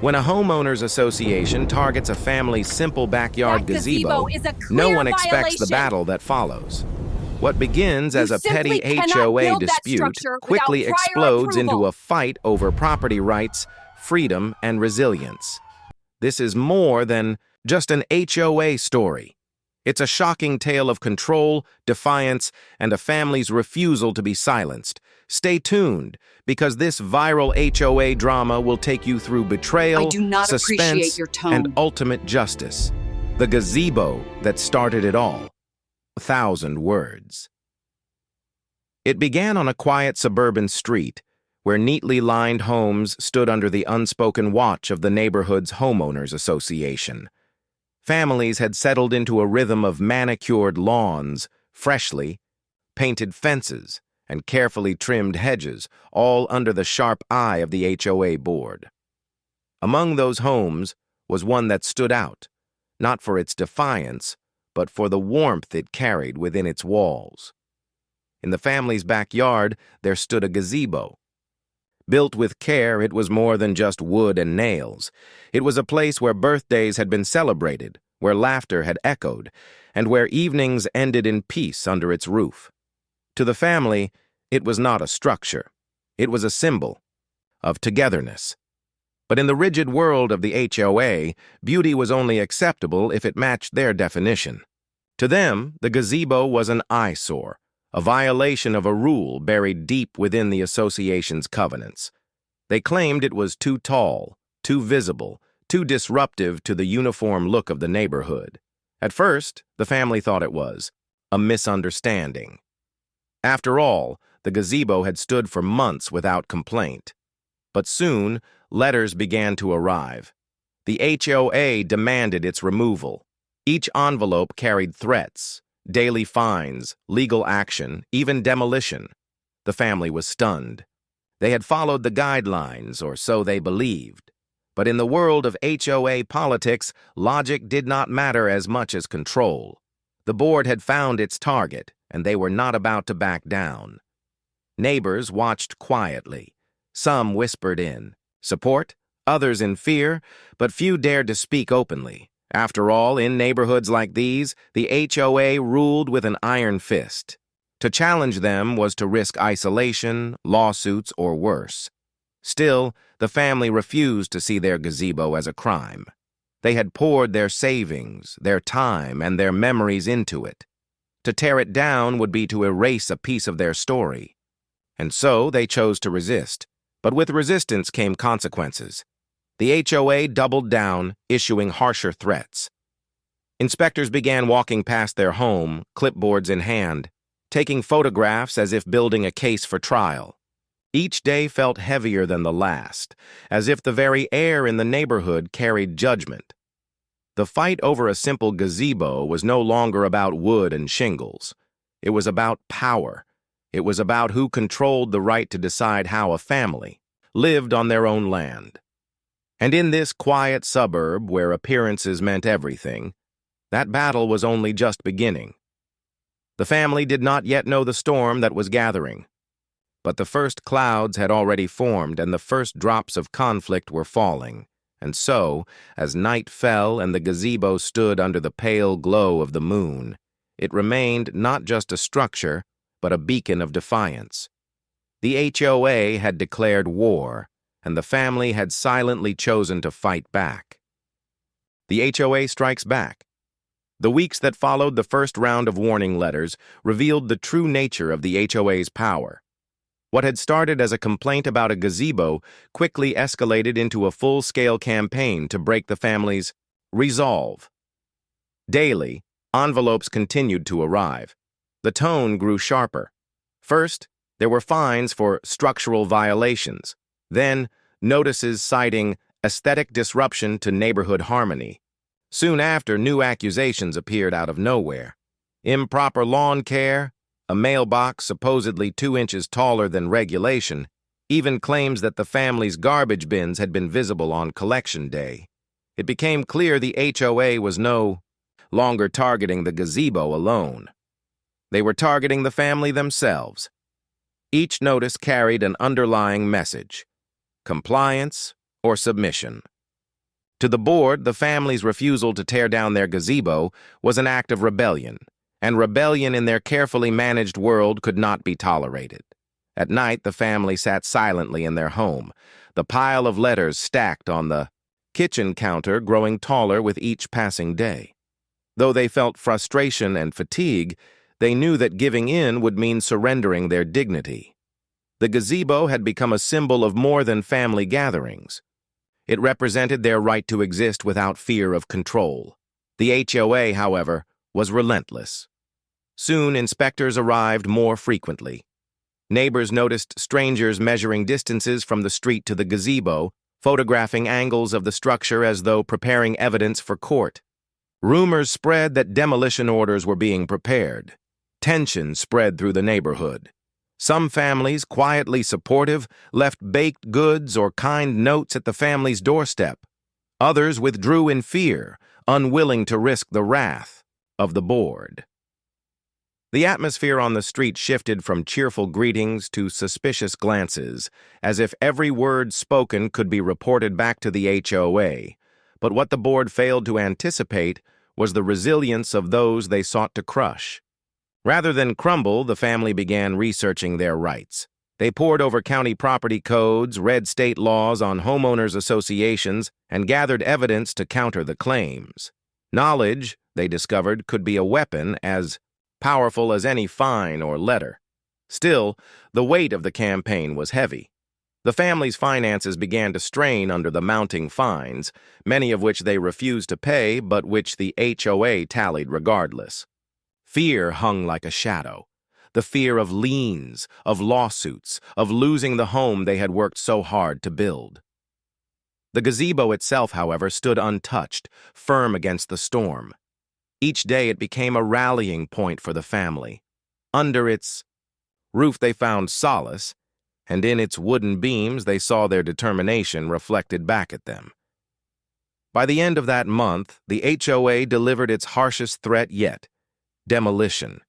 When a homeowners association targets a family's simple backyard That gazebo is a no clear one expects the violation. battle that follows. What begins as You a petty simply cannot HOA build that dispute structure quickly without prior explodes into approval. a fight over property rights, freedom, and resilience. This is more than just an HOA story. It's a shocking tale of control, defiance, and a family's refusal to be silenced. Stay tuned, because this viral HOA drama will take you through betrayal, I do not suspense, appreciate your tone. and ultimate justice. The gazebo that started it all. 1,000 words. It began on a quiet suburban street, where neatly lined homes stood under the unspoken watch of the neighborhood's homeowners association. Families had settled into a rhythm of manicured lawns, freshly painted fences, and carefully trimmed hedges, all under the sharp eye of the HOA board. Among those homes was one that stood out, not for its defiance, but for the warmth it carried within its walls. In the family's backyard, there stood a gazebo. Built with care, it was more than just wood and nails. It was a place where birthdays had been celebrated, where laughter had echoed, and where evenings ended in peace under its roof. To the family, it was not a structure. It was a symbol of togetherness. But in the rigid world of the HOA, beauty was only acceptable if it matched their definition. To them, the gazebo was an eyesore, a violation of a rule buried deep within the association's covenants. They claimed it was too tall, too visible, too disruptive to the uniform look of the neighborhood. At first, the family thought it was a misunderstanding. After all, the gazebo had stood for months without complaint. But soon, letters began to arrive. The HOA demanded its removal. Each envelope carried threats, daily fines, legal action, even demolition. The family was stunned. They had followed the guidelines, or so they believed. But in the world of HOA politics, logic did not matter as much as control. The board had found its target, and they were not about to back down. Neighbors watched quietly. Some whispered in support, others in fear, but few dared to speak openly. After all, in neighborhoods like these, the HOA ruled with an iron fist. To challenge them was to risk isolation, lawsuits, or worse. Still, the family refused to see their gazebo as a crime. They had poured their savings, their time, and their memories into it. To tear it down would be to erase a piece of their story. And so they chose to resist. But with resistance came consequences. The HOA doubled down, issuing harsher threats. Inspectors began walking past their home, clipboards in hand, taking photographs as if building a case for trial. Each day felt heavier than the last, as if the very air in the neighborhood carried judgment. The fight over a simple gazebo was no longer about wood and shingles. It was about power. It was about who controlled the right to decide how a family lived on their own land. And in this quiet suburb where appearances meant everything, that battle was only just beginning. The family did not yet know the storm that was gathering. But the first clouds had already formed and the first drops of conflict were falling. And so, as night fell and the gazebo stood under the pale glow of the moon, it remained not just a structure, but a beacon of defiance. The HOA had declared war, and the family had silently chosen to fight back. The HOA strikes back. The weeks that followed the first round of warning letters revealed the true nature of the HOA's power. What had started as a complaint about a gazebo quickly escalated into a full-scale campaign to break the family's resolve. Daily, envelopes continued to arrive. The tone grew sharper. First, there were fines for structural violations. Then, notices citing aesthetic disruption to neighborhood harmony. Soon after, new accusations appeared out of nowhere. Improper lawn care, a mailbox supposedly 2 inches taller than regulation, even claims that the family's garbage bins had been visible on collection day. It became clear the HOA was no longer targeting the gazebo alone. They were targeting the family themselves. Each notice carried an underlying message: compliance or submission. To the board, the family's refusal to tear down their gazebo was an act of rebellion, and rebellion in their carefully managed world could not be tolerated. At night, the family sat silently in their home, the pile of letters stacked on the kitchen counter growing taller with each passing day. Though they felt frustration and fatigue, they knew that giving in would mean surrendering their dignity. The gazebo had become a symbol of more than family gatherings. It represented their right to exist without fear of control. The HOA, however, was relentless. Soon, inspectors arrived more frequently. Neighbors noticed strangers measuring distances from the street to the gazebo, photographing angles of the structure as though preparing evidence for court. Rumors spread that demolition orders were being prepared. Tension spread through the neighborhood. Some families, quietly supportive, left baked goods or kind notes at the family's doorstep. Others withdrew in fear, unwilling to risk the wrath of the board. The atmosphere on the street shifted from cheerful greetings to suspicious glances, as if every word spoken could be reported back to the HOA. But what the board failed to anticipate was the resilience of those they sought to crush. Rather than crumble, the family began researching their rights. They pored over county property codes, read state laws on homeowners associations, and gathered evidence to counter the claims. Knowledge, they discovered, could be a weapon as powerful as any fine or letter. Still, the weight of the campaign was heavy. The family's finances began to strain under the mounting fines, many of which they refused to pay, but which the HOA tallied regardless. Fear hung like a shadow. The fear of liens, of lawsuits, of losing the home they had worked so hard to build. The gazebo itself, however, stood untouched, firm against the storm. Each day it became a rallying point for the family. Under its roof they found solace, and in its wooden beams they saw their determination reflected back at them. By the end of that month, the HOA delivered its harshest threat yet: demolition.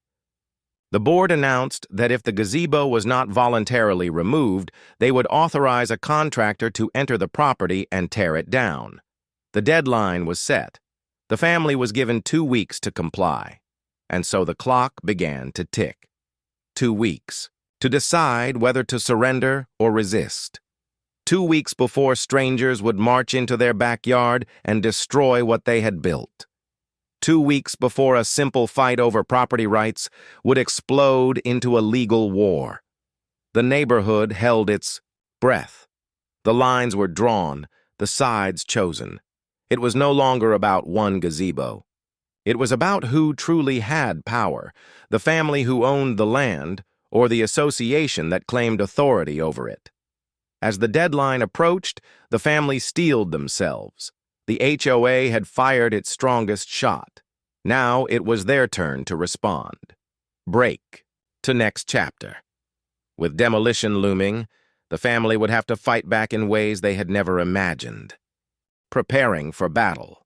The board announced that if the gazebo was not voluntarily removed, they would authorize a contractor to enter the property and tear it down. The deadline was set. The family was given 2 weeks to comply, and so the clock began to tick. 2 weeks to decide whether to surrender or resist. 2 weeks before strangers would march into their backyard and destroy what they had built. 2 weeks before a simple fight over property rights would explode into a legal war. The neighborhood held its breath. The lines were drawn, the sides chosen. It was no longer about one gazebo. It was about who truly had power, the family who owned the land, or the association that claimed authority over it. As the deadline approached, the family steeled themselves. The HOA had fired its strongest shot. Now it was their turn to respond. Break to next chapter. With demolition looming, the family would have to fight back in ways they had never imagined. Preparing for battle.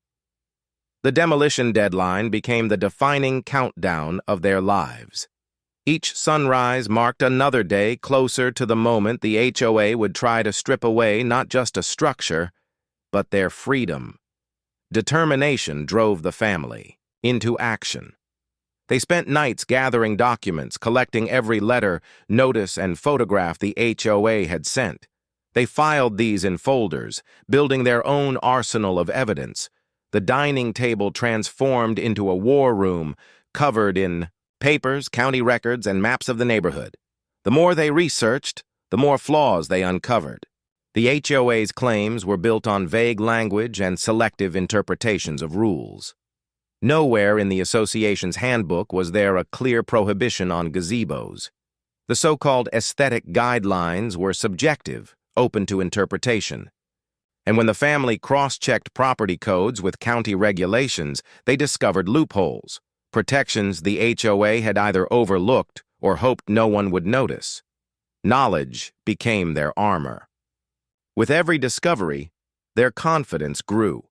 The demolition deadline became the defining countdown of their lives. Each sunrise marked another day closer to the moment the HOA would try to strip away not just a structure, but their freedom. Determination drove the family into action. They spent nights gathering documents, collecting every letter, notice, and photograph the HOA had sent. They filed these in folders, building their own arsenal of evidence. The dining table transformed into a war room, covered in papers, county records, and maps of the neighborhood. The more they researched, the more flaws they uncovered. The HOA's claims were built on vague language and selective interpretations of rules. Nowhere in the association's handbook was there a clear prohibition on gazebos. The so-called aesthetic guidelines were subjective, open to interpretation. And when the family cross-checked property codes with county regulations, they discovered loopholes, protections the HOA had either overlooked or hoped no one would notice. Knowledge became their armor. With every discovery, their confidence grew.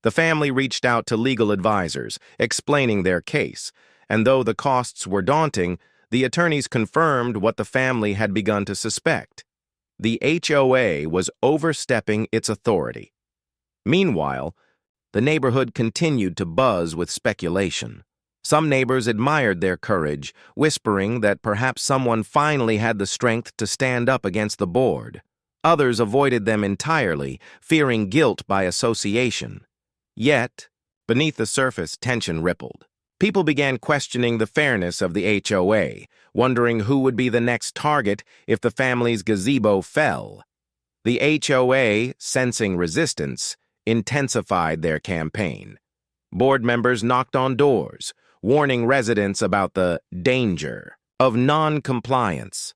The family reached out to legal advisors, explaining their case, and though the costs were daunting, the attorneys confirmed what the family had begun to suspect. The HOA was overstepping its authority. Meanwhile, the neighborhood continued to buzz with speculation. Some neighbors admired their courage, whispering that perhaps someone finally had the strength to stand up against the board. Others avoided them entirely, fearing guilt by association. Yet, beneath the surface, tension rippled. People began questioning the fairness of the HOA, wondering who would be the next target if the family's gazebo fell. The HOA, sensing resistance, intensified their campaign. Board members knocked on doors, warning residents about the danger of non-compliance.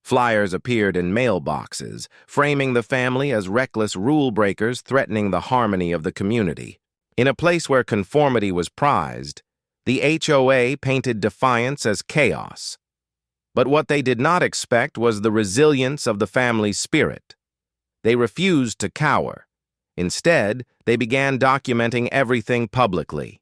Flyers appeared in mailboxes, framing the family as reckless rule breakers threatening the harmony of the community. In a place where conformity was prized, the HOA painted defiance as chaos. But what they did not expect was the resilience of the family's spirit. They refused to cower. Instead, they began documenting everything publicly.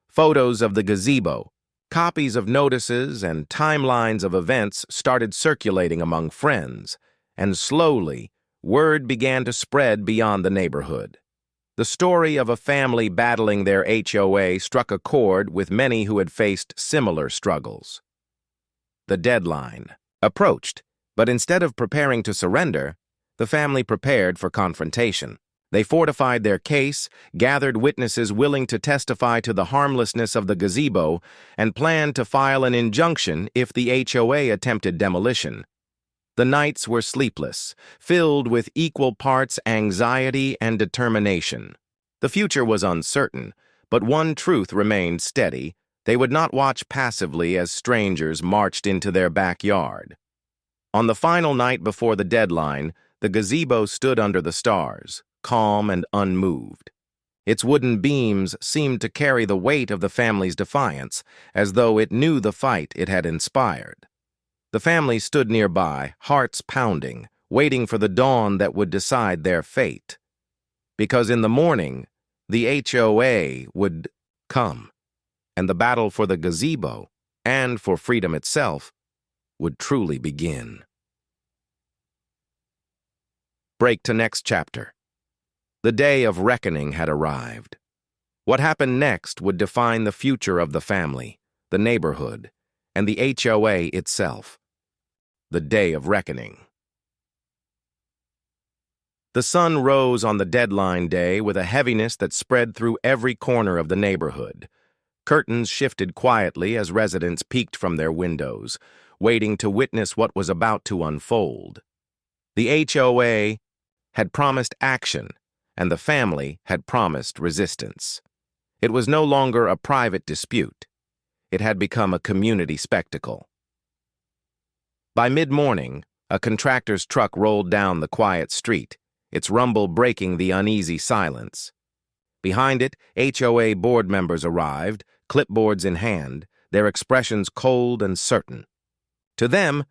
Photos of the gazebo, copies of notices, and timelines of events started circulating among friends, and slowly, word began to spread beyond the neighborhood. The story of a family battling their HOA struck a chord with many who had faced similar struggles. The deadline approached, but instead of preparing to surrender, the family prepared for confrontation. They fortified their case, gathered witnesses willing to testify to the harmlessness of the gazebo, and planned to file an injunction if the HOA attempted demolition. The nights were sleepless, filled with equal parts anxiety and determination. The future was uncertain, but one truth remained steady: they would not watch passively as strangers marched into their backyard. On the final night before the deadline, the gazebo stood under the stars, calm and unmoved. Its wooden beams seemed to carry the weight of the family's defiance, as though it knew the fight it had inspired. The family stood nearby, hearts pounding, waiting for the dawn that would decide their fate. Because in the morning, the HOA would come, and the battle for the gazebo, and for freedom itself, would truly begin. Break to next chapter. The day of reckoning had arrived. What happened next would define the future of the family, the neighborhood, and the HOA itself. The day of reckoning. The sun rose on the deadline day with a heaviness that spread through every corner of the neighborhood. Curtains shifted quietly as residents peeked from their windows, waiting to witness what was about to unfold. The HOA had promised action, and the family had promised resistance. It was no longer a private dispute. It had become a community spectacle. By mid-morning, a contractor's truck rolled down the quiet street, its rumble breaking the uneasy silence. Behind it, HOA board members arrived, clipboards in hand, their expressions cold and certain. To them,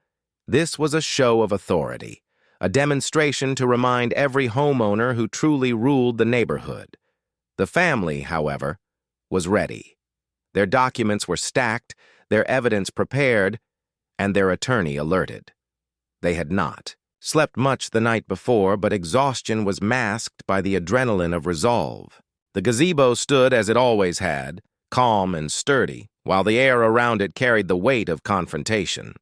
this was a show of authority, a demonstration to remind every homeowner who truly ruled the neighborhood. The family, however, was ready. Their documents were stacked, their evidence prepared, and their attorney alerted. They had not slept much the night before, but exhaustion was masked by the adrenaline of resolve. The gazebo stood as it always had, calm and sturdy, while the air around it carried the weight of confrontation.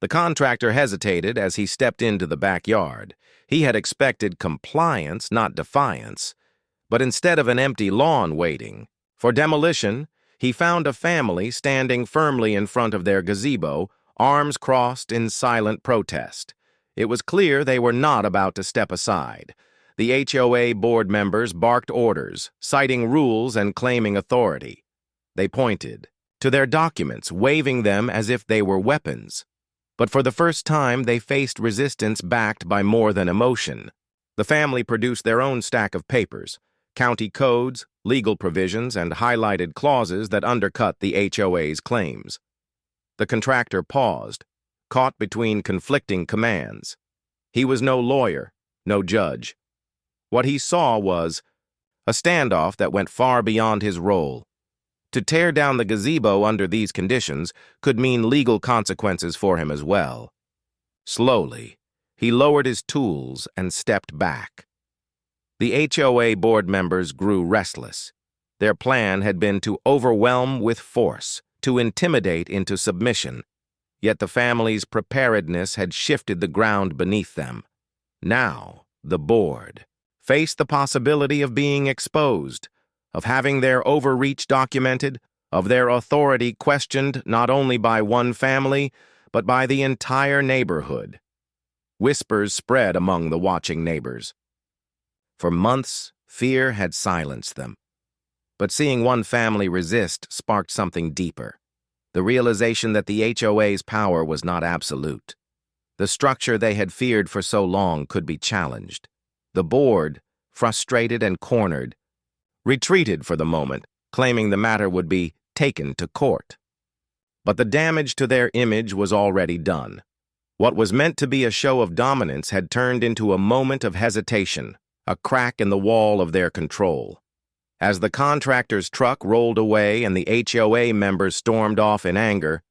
The contractor hesitated as he stepped into the backyard. He had expected compliance, not defiance. But instead of an empty lawn waiting for demolition, he found a family standing firmly in front of their gazebo, arms crossed in silent protest. It was clear they were not about to step aside. The HOA board members barked orders, citing rules and claiming authority. They pointed to their documents, waving them as if they were weapons. But for the first time, they faced resistance backed by more than emotion. The family produced their own stack of papers, county codes, legal provisions, and highlighted clauses that undercut the HOA's claims. The contractor paused, caught between conflicting commands. He was no lawyer, no judge. What he saw was a standoff that went far beyond his role. To tear down the gazebo under these conditions could mean legal consequences for him as well. Slowly, he lowered his tools and stepped back. The HOA board members grew restless. Their plan had been to overwhelm with force, to intimidate into submission. Yet the family's preparedness had shifted the ground beneath them. Now, the board faced the possibility of being exposed, of having their overreach documented, of their authority questioned not only by one family, but by the entire neighborhood. Whispers spread among the watching neighbors. For months, fear had silenced them. But seeing one family resist sparked something deeper. The realization that the HOA's power was not absolute. The structure they had feared for so long could be challenged. The board, frustrated and cornered, retreated for the moment, claiming the matter would be taken to court. But the damage to their image was already done. What was meant to be a show of dominance had turned into a moment of hesitation, a crack in the wall of their control. As the contractor's truck rolled away and the HOA members stormed off in anger,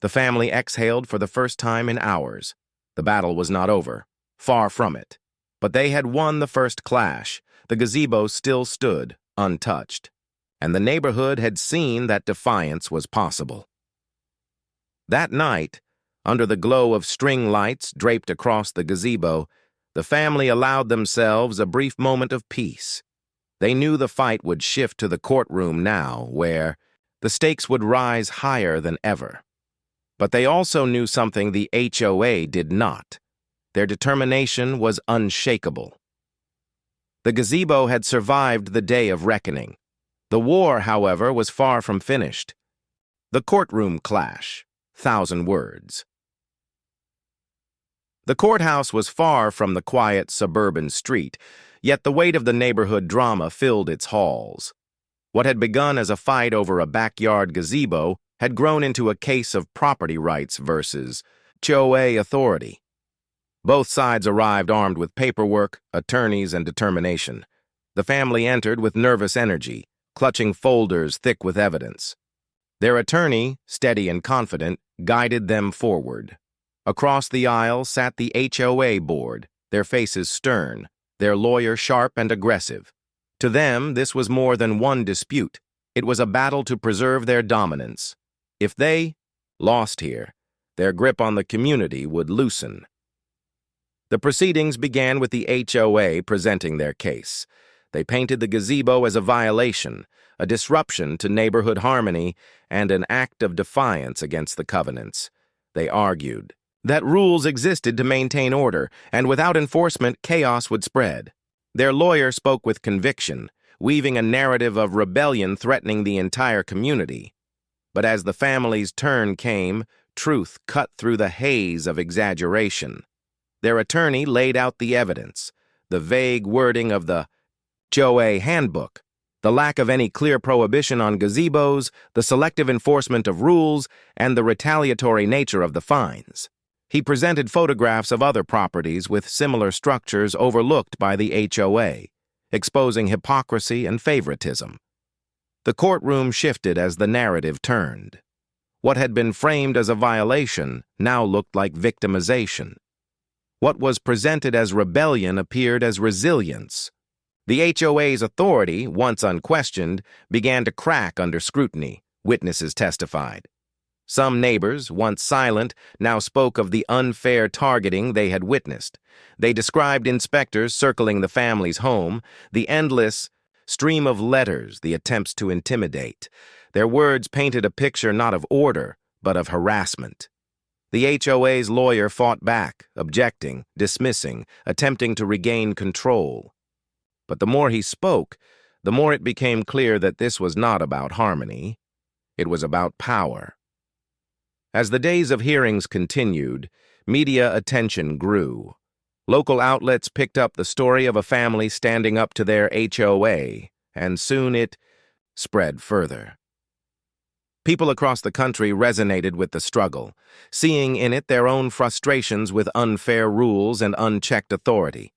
the family exhaled for the first time in hours. The battle was not over, far from it. But they had won the first clash. The gazebo still stood, untouched. And the neighborhood had seen that defiance was possible. That night, under the glow of string lights draped across the gazebo, the family allowed themselves a brief moment of peace. They knew the fight would shift to the courtroom now, where the stakes would rise higher than ever. But they also knew something the HOA did not. Their determination was unshakable. The gazebo had survived the day of reckoning. The war, however, was far from finished. The courtroom clash, 1,000 words. The courthouse was far from the quiet suburban street, yet the weight of the neighborhood drama filled its halls. What had begun as a fight over a backyard gazebo had grown into a case of property rights versus HOA authority. Both sides arrived armed with paperwork, attorneys, and determination. The family entered with nervous energy, clutching folders thick with evidence. Their attorney, steady and confident, guided them forward. Across the aisle sat the HOA board, their faces stern, their lawyer sharp and aggressive. To them, this was more than one dispute. It was a battle to preserve their dominance. If they lost here, their grip on the community would loosen. The proceedings began with the HOA presenting their case. They painted the gazebo as a violation, a disruption to neighborhood harmony, and an act of defiance against the covenants. They argued that rules existed to maintain order, and without enforcement, chaos would spread. Their lawyer spoke with conviction, weaving a narrative of rebellion threatening the entire community. But as the family's turn came, truth cut through the haze of exaggeration. Their attorney laid out the evidence, the vague wording of the HOA handbook, the lack of any clear prohibition on gazebos, the selective enforcement of rules, and the retaliatory nature of the fines. He presented photographs of other properties with similar structures overlooked by the HOA, exposing hypocrisy and favoritism. The courtroom shifted as the narrative turned. What had been framed as a violation now looked like victimization. What was presented as rebellion appeared as resilience. The HOA's authority, once unquestioned, began to crack under scrutiny, witnesses testified. Some neighbors, once silent, now spoke of the unfair targeting they had witnessed. They described inspectors circling the family's home, the endless stream of letters, the attempts to intimidate. Their words painted a picture not of order, but of harassment. The HOA's lawyer fought back, objecting, dismissing, attempting to regain control. But the more he spoke, the more it became clear that this was not about harmony. It was about power. As the days of hearings continued, media attention grew. Local outlets picked up the story of a family standing up to their HOA, and soon it spread further. People across the country resonated with the struggle, seeing in it their own frustrations with unfair rules and unchecked authority.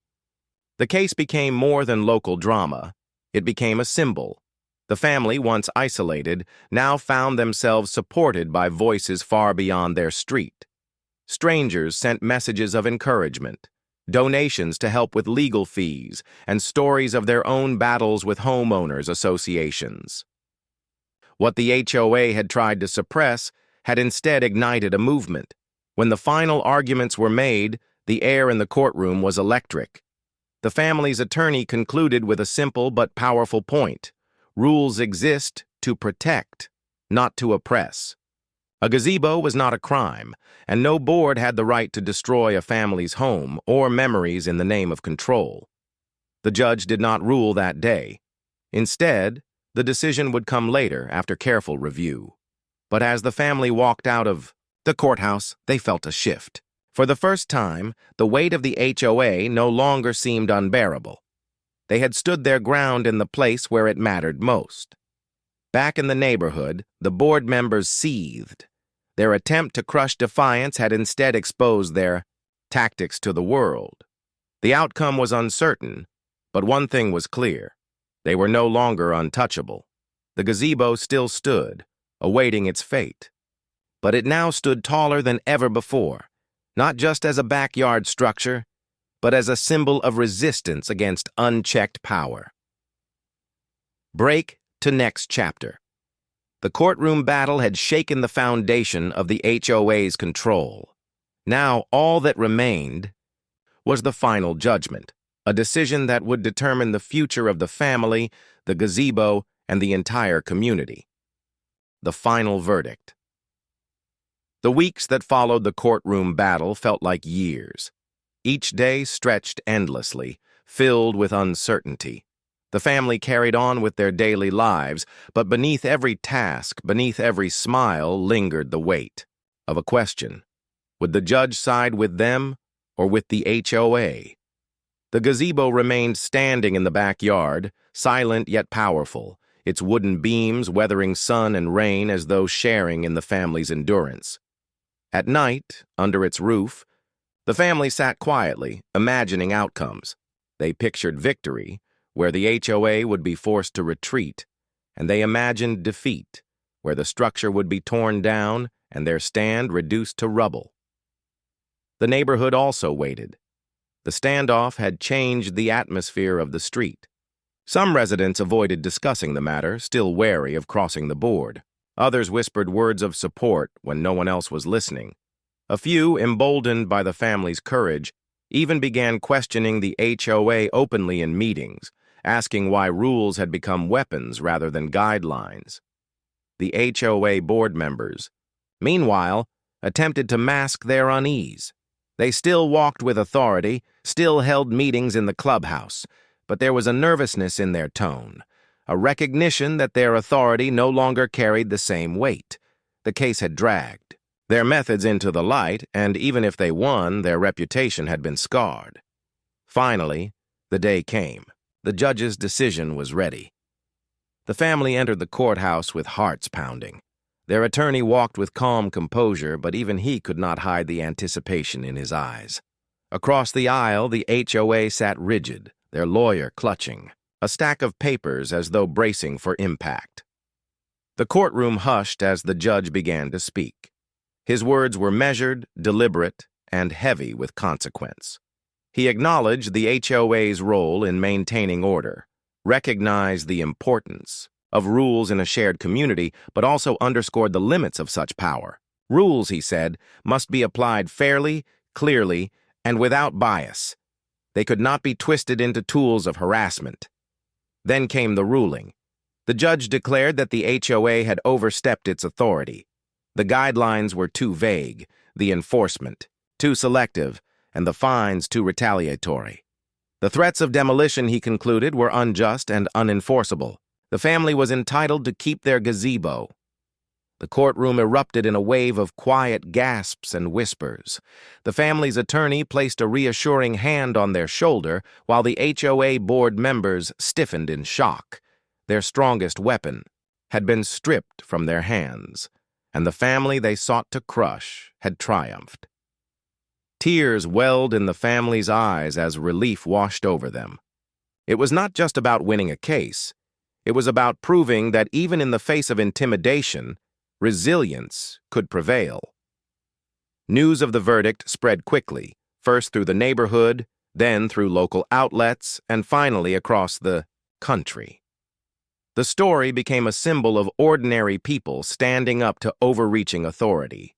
The case became more than local drama. It became a symbol. The family, once isolated, now found themselves supported by voices far beyond their street. Strangers sent messages of encouragement. donations to help with legal fees, and stories of their own battles with homeowners associations. What the HOA had tried to suppress had instead ignited a movement. When the final arguments were made, the air in the courtroom was electric. The family's attorney concluded with a simple but powerful point. Rules exist to protect, not to oppress. A gazebo was not a crime, and no board had the right to destroy a family's home or memories in the name of control. The judge did not rule that day. Instead, the decision would come later after careful review. But as the family walked out of the courthouse, they felt a shift. For the first time, the weight of the HOA no longer seemed unbearable. They had stood their ground in the place where it mattered most. Back in the neighborhood, the board members seethed. Their attempt to crush defiance had instead exposed their tactics to the world. The outcome was uncertain, but one thing was clear. They were no longer untouchable. The gazebo still stood, awaiting its fate. But it now stood taller than ever before, not just as a backyard structure, but as a symbol of resistance against unchecked power. Break to next chapter. The courtroom battle had shaken the foundation of the HOA's control. Now all that remained was the final judgment, a decision that would determine the future of the family, the gazebo, and the entire community. The final verdict. The weeks that followed the courtroom battle felt like years. Each day stretched endlessly, filled with uncertainty. The family carried on with their daily lives, but beneath every task, beneath every smile, lingered the weight of a question. Would the judge side with them or with the HOA? The gazebo remained standing in the backyard, silent yet powerful, its wooden beams weathering sun and rain as though sharing in the family's endurance. At night, under its roof, the family sat quietly, imagining outcomes. They pictured victory, where the HOA would be forced to retreat, and they imagined defeat, where the structure would be torn down and their stand reduced to rubble. The neighborhood also waited. The standoff had changed the atmosphere of the street. Some residents avoided discussing the matter, still wary of crossing the board. Others whispered words of support when no one else was listening. A few, emboldened by the family's courage, even began questioning the HOA openly in meetings, asking why rules had become weapons rather than guidelines. The HOA board members, meanwhile, attempted to mask their unease. They still walked with authority, still held meetings in the clubhouse, but there was a nervousness in their tone, a recognition that their authority no longer carried the same weight. The case had dragged their methods into the light, and even if they won, their reputation had been scarred. Finally, the day came. The judge's decision was ready. The family entered the courthouse with hearts pounding. Their attorney walked with calm composure, but even he could not hide the anticipation in his eyes. Across the aisle, the HOA sat rigid, their lawyer clutching, a stack of papers as though bracing for impact. The courtroom hushed as the judge began to speak. His words were measured, deliberate, and heavy with consequence. He acknowledged the HOA's role in maintaining order, recognized the importance of rules in a shared community, but also underscored the limits of such power. Rules, he said, must be applied fairly, clearly, and without bias. They could not be twisted into tools of harassment. Then came the ruling. The judge declared that the HOA had overstepped its authority. The guidelines were too vague, the enforcement too selective, and the fines too retaliatory. The threats of demolition, he concluded, were unjust and unenforceable. The family was entitled to keep their gazebo. The courtroom erupted in a wave of quiet gasps and whispers. The family's attorney placed a reassuring hand on their shoulder, while the HOA board members stiffened in shock. Their strongest weapon had been stripped from their hands, and the family they sought to crush had triumphed. Tears welled in the family's eyes as relief washed over them. It was not just about winning a case. It was about proving that even in the face of intimidation, resilience could prevail. News of the verdict spread quickly, first through the neighborhood, then through local outlets, and finally across the country. The story became a symbol of ordinary people standing up to overreaching authority.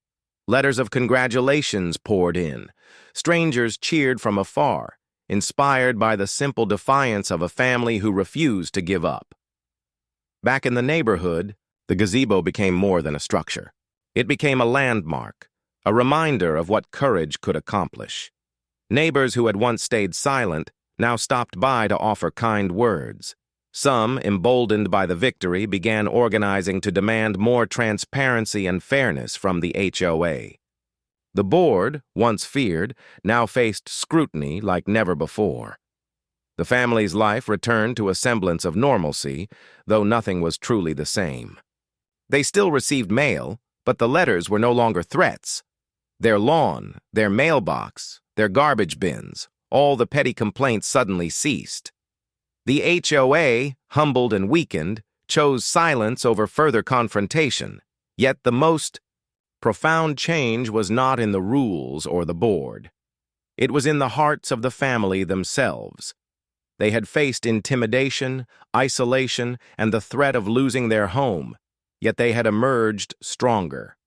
Letters of congratulations poured in. Strangers cheered from afar, inspired by the simple defiance of a family who refused to give up. Back in the neighborhood, the gazebo became more than a structure. It became a landmark, a reminder of what courage could accomplish. Neighbors who had once stayed silent now stopped by to offer kind words. Some, emboldened by the victory, began organizing to demand more transparency and fairness from the HOA. The board, once feared, now faced scrutiny like never before. The family's life returned to a semblance of normalcy, though nothing was truly the same. They still received mail, but the letters were no longer threats. Their lawn, their mailbox, their garbage bins, all the petty complaints suddenly ceased. The HOA, humbled and weakened, chose silence over further confrontation, yet the most profound change was not in the rules or the board. It was in the hearts of the family themselves. They had faced intimidation, isolation, and the threat of losing their home, yet they had emerged stronger.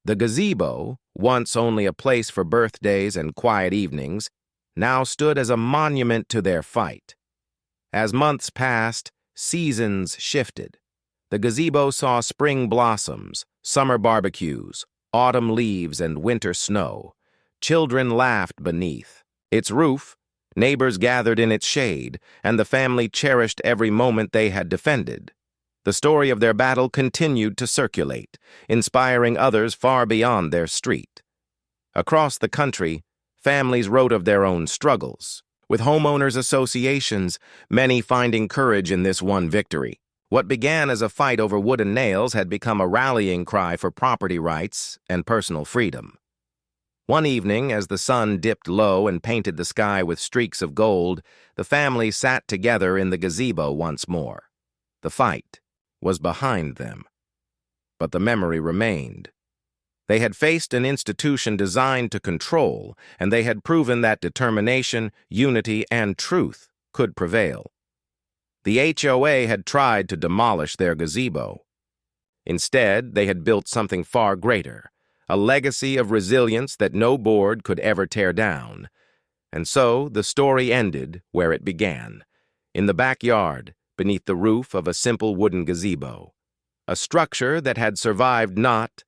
The gazebo, once only a place for birthdays and quiet evenings, now stood as a monument to their fight. As months passed, seasons shifted. The gazebo saw spring blossoms, summer barbecues, autumn leaves, and winter snow. Children laughed beneath its roof, neighbors gathered in its shade, and the family cherished every moment they had defended. The story of their battle continued to circulate, inspiring others far beyond their street. Across the country, families wrote of their own struggles, with homeowners associations, many finding courage in this one victory. What began as a fight over wooden nails had become a rallying cry for property rights and personal freedom. One evening, as the sun dipped low and painted the sky with streaks of gold, the family sat together in the gazebo once more. The fight was behind them, but the memory remained. They had faced an institution designed to control, and they had proven that determination, unity, and truth could prevail. The HOA had tried to demolish their gazebo. Instead, they had built something far greater, a legacy of resilience that no board could ever tear down. And so the story ended where it began, in the backyard, beneath the roof of a simple wooden gazebo, a structure that had survived not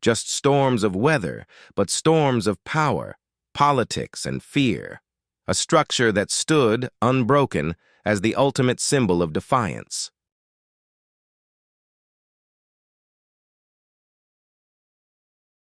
just storms of weather, but storms of power, politics, and fear, a structure that stood, unbroken, as the ultimate symbol of defiance.